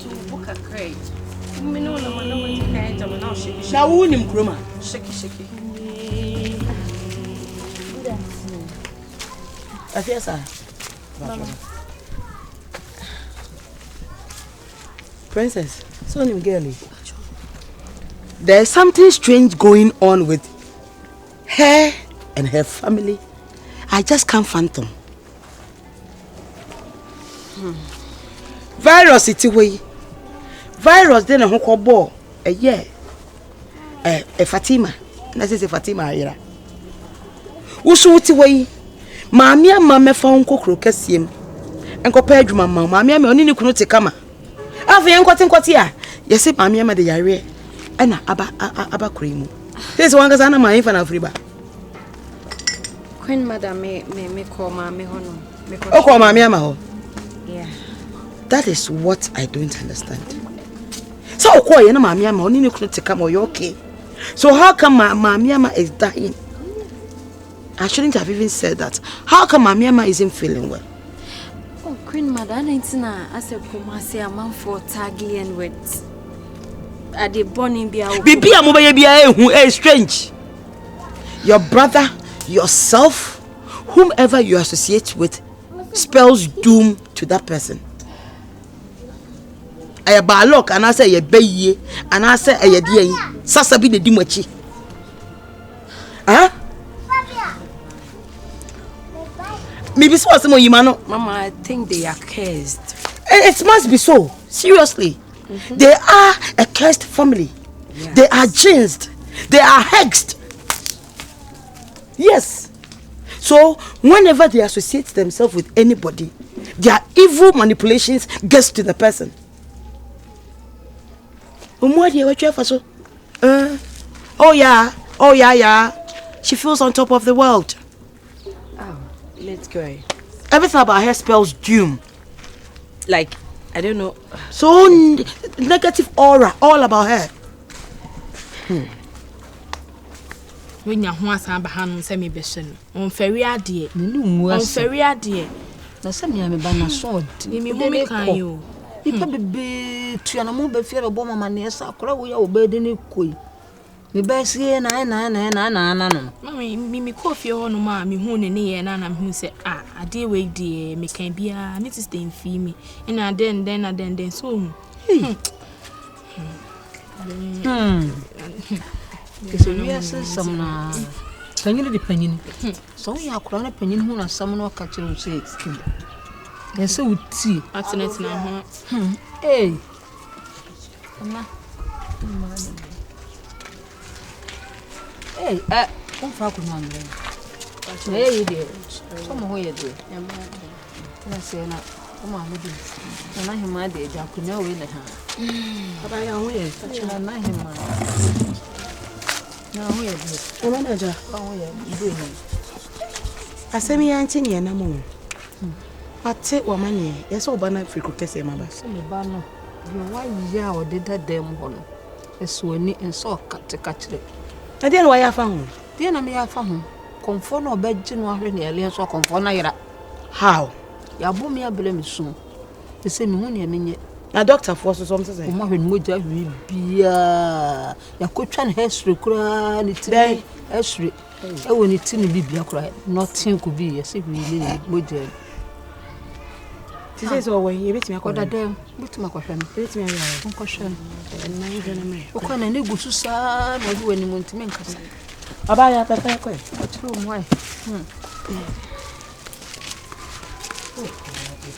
to book a crate. Me no no no what kind of now shake. Now who nim kroma? Shake. Afiasa. Mama. Princess, so nim girlie. There's something strange going on with her and her family. I just can't fathom. Virus iti way. Virus then a ball a year. A Fatima. That's a Fatima ayira. Usu iti way. Mammy and mamma found cockroacassium. And compared to mamma, mammy and only could not come. I've young cotton cotia. Yes, mammy and the yare. And Abba cream. There's one gazana my infant of riba. Queen Madam may call Mammy Hono. Oh, call Mammy Amaho. Yeah. That is what I don't understand. So, call you, Mammy Ama, only you couldn't come or you're okay. So, how come Mammy Ama is dying? I shouldn't have even said that. How come Mammy Ama isn't feeling well? Oh, Queen Madam, it's not as a Kumasi amount for tagging with. At the burning beer. Bibi Amobaya who is strange. Your brother, yourself, whomever you associate with, spells doom to that person. I balok and I say a bay and I say a dear Sasabi the Dimachi. Huh? Maybe so some of you, Mama, I think they are cursed. It must be so. Seriously. They are a cursed family. Yes. They are jinxed. They are hexed. Yes. So whenever they associate themselves with anybody, their evil manipulations gets to the person. Oh yeah. She feels on top of the world. Oh, let's go. Everything about her spells doom. Like, I don't know. So negative aura all about her. When you want some behind semi besson on ferry idea, on ferry idea. Na semi am ba na sword. Ni me who can you? Nipa bebe tuana mo be fear obo mama na esa akora wo ya obede ne koi. Me ba sie na no. Mami me coffee ho no ma me hu ne ye na me hu se ade we die me kan bia me to stay fi me. Na den so. So we are some na panyin di panyin. So we akora na panyin hu na sam no ka kire say. Yes so uti atnet na ho. Eh. Mama. Hey, come for good man. Hey, dear. Come away, dear. I say, come on, with you. And I am my dear, Jack, you know, in the hand. But I am weird, such a night him. Now, we're good. Manager, oh, yeah, you doing it. I say me auntie and a moon. But take what money, yes, all banner free cook say, my best. Some banner. Your wife, yeah, or did that damn one. A swinny and saw cut to catch it. I didn't know why I found. Then I may have found conform or bed January nearly so conform. How? Ya boom me a blame soon. The same money and yet. A doctor forces something to say. Married Moja will be ya coach and history cry today. History. I will need to be cry. Nothing could be as if we live Moja. She says, oh, when you beat me, I got a damn. What's my question? Beat me, one question. And now you're going to make. What can I go to son or do any want to make us? About your papa, what's wrong? Why?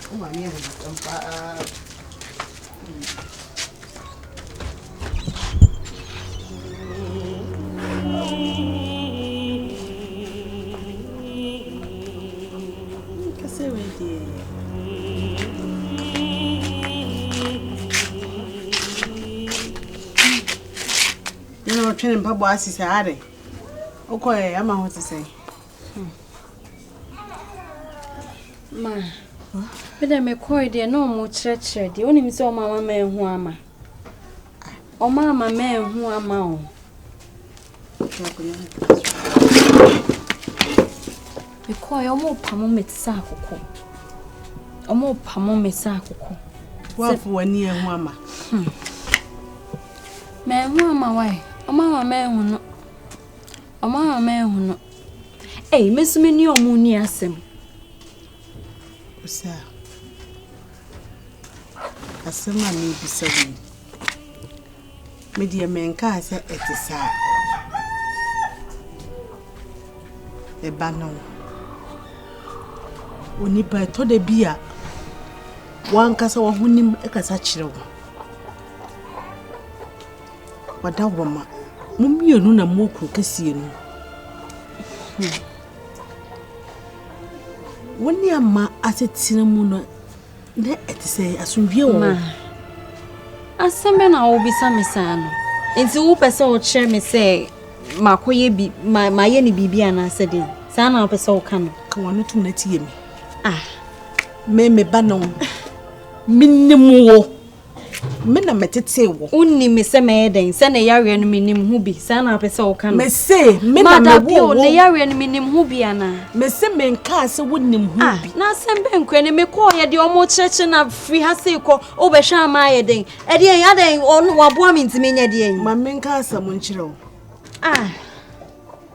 Come on, yeah. Training Papa as he said, okay, I'm what to say. Ma, but I may call dear no more church, the only Miss Mama man who am I. Oh, Mamma man who am I. Because I more pamomet saco. O more pamomet saco. wafu wani ehu ama. Me hu ama why? Oma me hu no. Oma me hu no. Eh, mesumi ni omu ni asem. Osa. Asema ni bisawi. Me die menka ase etisa. E bano. Oni pa to de bia. Wan kasa wa hunim e kasa kire wo. Wada woma. Mumienu na moku kasie no. Woni ama asetina mu no na etise asundwie wo. Asembe na obisa mesa no. Enti wo pese o kire me se makoye bi maye ni bibia na asede. Sa na pese o ka no. Ka wonu tum na tie mi. Me ba no. Minnim wo. Me na metete wo. Unni me se me den se na yare no minim hu bi. Sa na pese o ka no. Me se me na me wo. Na yare no minim hu bi ana. Me se me nka se wonnim hu bi. Na asembe nkwe ne me ko ye de omo cheche na free ha se ko o be hwa ma ye den. E de ya den on waboa mi ntime nya de yin. Ma me nka asam nkire wo.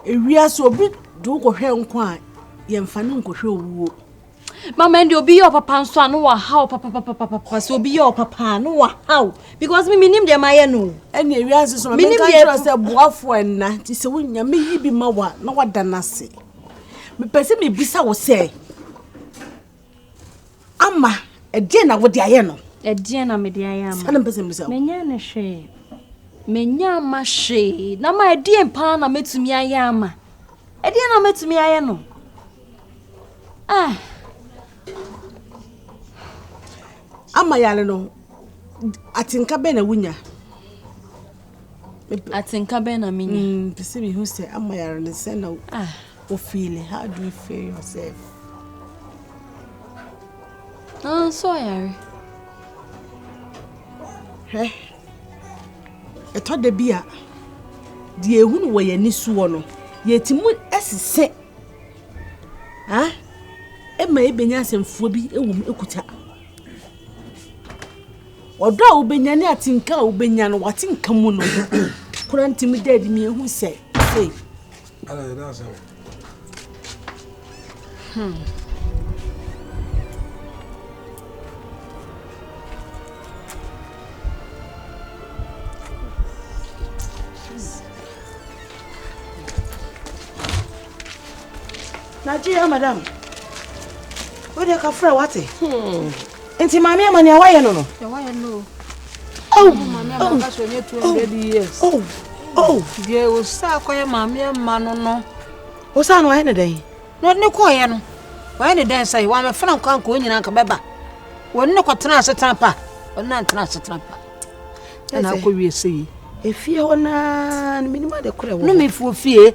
Ewia so obi do ko hwe nko a ye mfa ne nko hwe owuo. Mama ndi obi your papa nso anu wa how papa so obi your papa no wa how because me nim de maye no ene ewia so me nka tro se boafo enna ti se wonya me yi bi ma wa na wada nase me pese me bisa wo se ama ede na wo de aye no ede na me de aye ama sana pese me bisa menya ne hwe menya ma hwe na ma ede mpa na metumi aye ama ede na metumi aye no ama yale no atinka be na wunya atinka be na minya pese me hu se ama yale ne se na o feel how do you feel yourself so yare eto de bia de ehunu wo ye ni suwo no ye timu esise ema ebenya asemfuo bi ewum ekuta odo a ubenya ne atinka a ubenya no watinka mu no kura ntimi dedi mi ehu se ala da so Najia madam Ode ka fra wate Enti mami amani awaye no no ya waye no mami amaka so nye 200 years ye o sa koye mami amma no o sa no aye ne den no ne koye no waye ne den sai wa me fana kwan ko nyina nka beba won ne kwatena asetan pa won na ntena asetan pa na ko wie sei efie hona ni minima de kora wo no me fu fie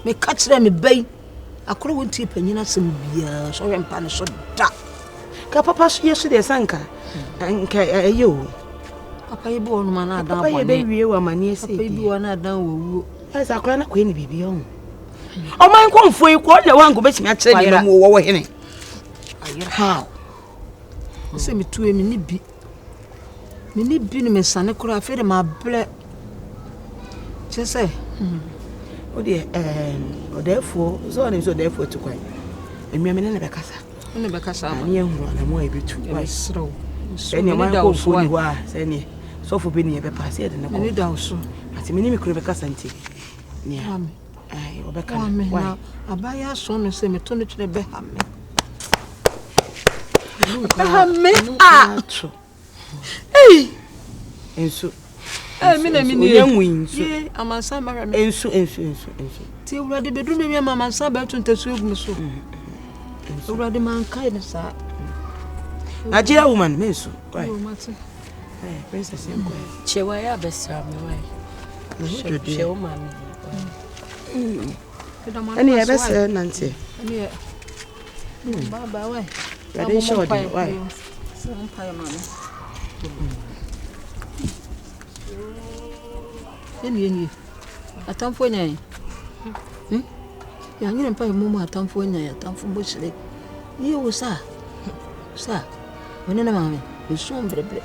me ka kire me bai akoro wonti panyina sem bia so wempa ne so da ka papa yesu de sanka nka ayo papa ibu onu mana adan papa ye be wie wa mani ese papa ibu ona adan wo asa akora na ko ni bibi on o man ko mfo yi ko le wango betimi a kire ni mo wo hene ayira how se me tuwe me ni bi ni me sane kura fe de ma ble chese ode odefo so na so odefo to kwai emi me ne be kasa ne be kasa ani ehuru na mo ebetu wai sro eni ma ko fo ni wa se ni so fo be ni be pass e de ne ko ni da so ati me ni me kure be kasa nti ni ai obeka na abaya so no se me to ne twene be ha me ensu mi na mi ni ensu amansa ma hwa me ensu ti urade bedu me amansa ba tuntasu egum so urade man kai ne sa Nigeria woman mensu why princess enko chewa ya besra me why chewa mami ani ya besra nante ani baba why ya dey show dey why some pie mami eni atamfo nyai ya nyine mpa mu atamfo nyai atamfo bo sire ye wo sa wona na mami Esu mbrebre.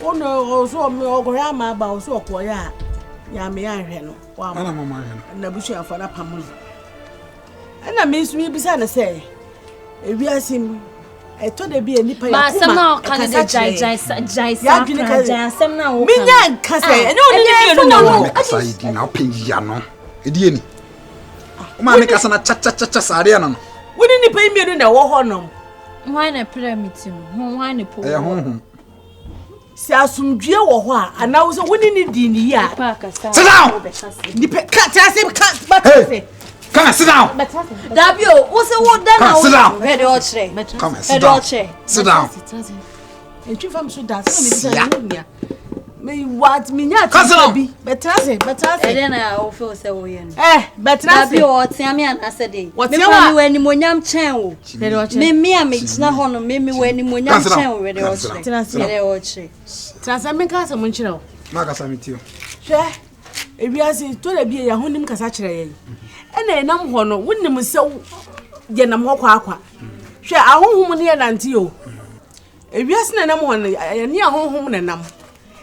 Ono so me ogora ma ba so okoya ya me anhwe no. Wa Ana mama ahwe. Na busu afọ na pam no. Ana me su mi bisa na say ewiasim eto de bi enipa ya kuma. Ba sem na ka de jai sem na wo. Minya nka say ene oni ni bi no wo. Kasa idi na openji ya no. Edi eni. O ma me kasa na cha sare ya no. Woni nipa imienu na wo ho no. Why na pyramid no? Why na po? Honhom. Si asumdue wo ho a ana wo so woni ni di ni ya. Sit down. Nipa ka trase ka batase. Come and sit down. Dabio, wo se wo da na wo. Sit down. Ready or chere. Come and sit down. Sit down. Entwi fam so da so me bisa nya. Me what me nya ta bi. Betrase. Ede na wo fe se wo ye no. Betrase. Dabio o tia me anase de. Me wa we ni monyam chen wo. Me a me gina ho no me we ni monyam chen wo ready or chere. Ready or chere. Trase me ka se mo nkyere wo. Ma kasa metio. Hwe. Ewiase to da bi ya honim kasa kyere ye. Ena enam ho no wonim se ye nam ho kwa. Hwe ahohom ne ye nante o. Ewiase na nam ho no ye ne ahohom na nam.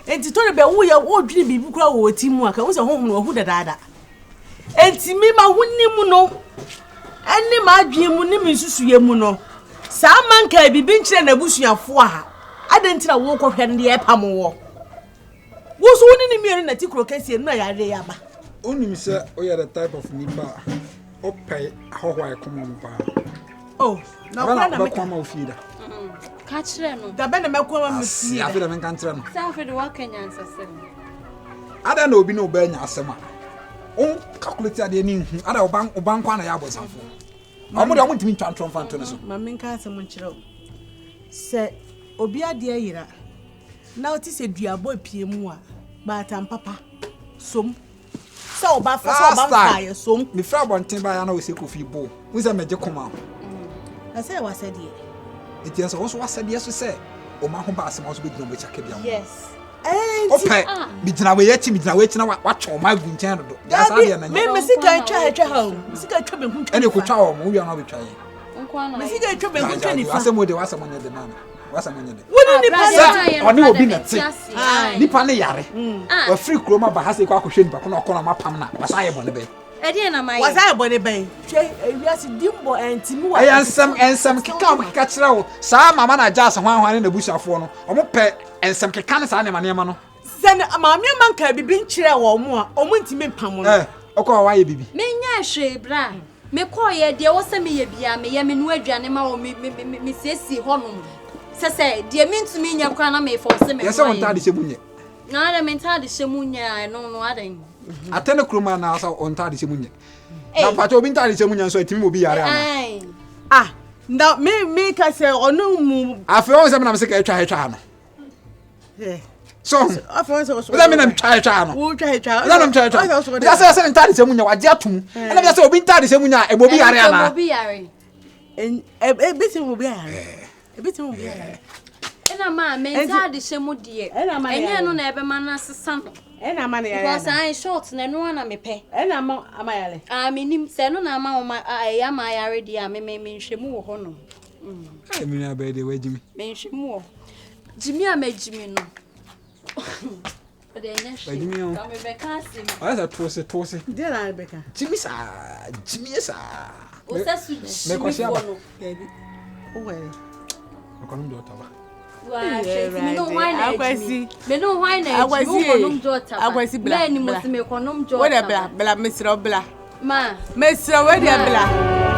Enti to be wo ye wo dwene bibi kura wo timu aka wo se honhom no hu dadaada. Enti mi ma honim no eni ma adwen mu ni mi susu ye mu no. Sa manka bibi nkyere na busuafo a adentira wo kwohwe ne ye pam wo. Wo so woni ni miere na tikro kase no ya re ya ba. Onim se o the type of nipa o pay hohwa e komom pa. Oh, na kwa na me kama ofida. Ka kire no. Da be na mekwa ma Si afi da men kan tire no. Sa afi de wa kanya ansase. Ada na obi na obanya asema. On calculate ade ni hu. Ada oban kwa na ya bosanfo. Omo de omo ntimi ntwantron fanto ne so. Ma men ka asem nkyerɛ. Se obi ade ayira. Na oti se duabo apie mu a ba tam papa. Som. Se oba fa so oba fa ye som. Me fra bonten ba ya na we se kofi bo. Wo se meje koma. Na se wa se de. Etian so wo wasa de so se o ma ho ba asem so be dino be chake bia mo. Yes. Ope bi dina we yachi mi dina we tina wa twa ma gu nchen do. Ya sa de na nya. Me sika twa ha o. Sika twa be hu twa. Ene ko twa o mo wi na be twa ye. Nkwa na. Me sika twa be hu twa ni fa. Asem o de wasa mo nya de na. Wasa mo nya de. Woni ni pa oni obi na te. Nipa ne yare. Wa free kroma ba ha se kwa kohwe nipa ko na okona ma pam na. Wasa ye bo ne be. Ede na mai. Wasa ye bo ne be. Hwe ewiase dimbo entimi wa. Ensem keka o keka kira o. Sa mama na jasa hwan na busuafo no. Omo pe ensem keka ne sa ne ma no. Sen maame manka bibi nkyere wo mo a omo ntimi pam no. Okọ wa ye bibi. Me nya hwe bra. Me ko ye de wo se me ye bia me ye me no aduane ma wo me siesi honom. Se de me ntumi nya kwa na me force me. Yesa won ta de shemunye. Na de me ta de shemunya no adan. Atene kroma na asa on ta de shemunye. Na pacho obi ta de shemunya so etimi obi yare ama. Na me ka se onu mu afi won se me na me se ka etwa no. So afi won se so. Oda me na twa no. Wo twa. Oda na twa. Ya se ta de shemunya waje atum. Na me se obi ta de shemunya e bobi yare ama. Obi yare. Beti obi yare. Ebiti mo bia. Ena ma mental de shemu de. Enye no na ebe ma na sesa no. Ena ma na ya. Because I short na no na me pe. Ena ma amayale. Minim se no na ma ya ma yare de a me nhwemu wo ho no. Ai mi na be de wa jimi. Me nhwemu wo. Jimi a me jimi no. Ode enye hwe. Jimi o. Ka me be ka sim. Asa tose. De na Rebecca. Jimi sa. O se su me ko sia ba. Baby. O we. Okonum do taba. Wa me no why na. Agwasi. Me no why na. Okonum do taba. Agwasi bla. Me ni mo se me konum do taba. We de bla, mesro bla. Ma. Mesro we de bla.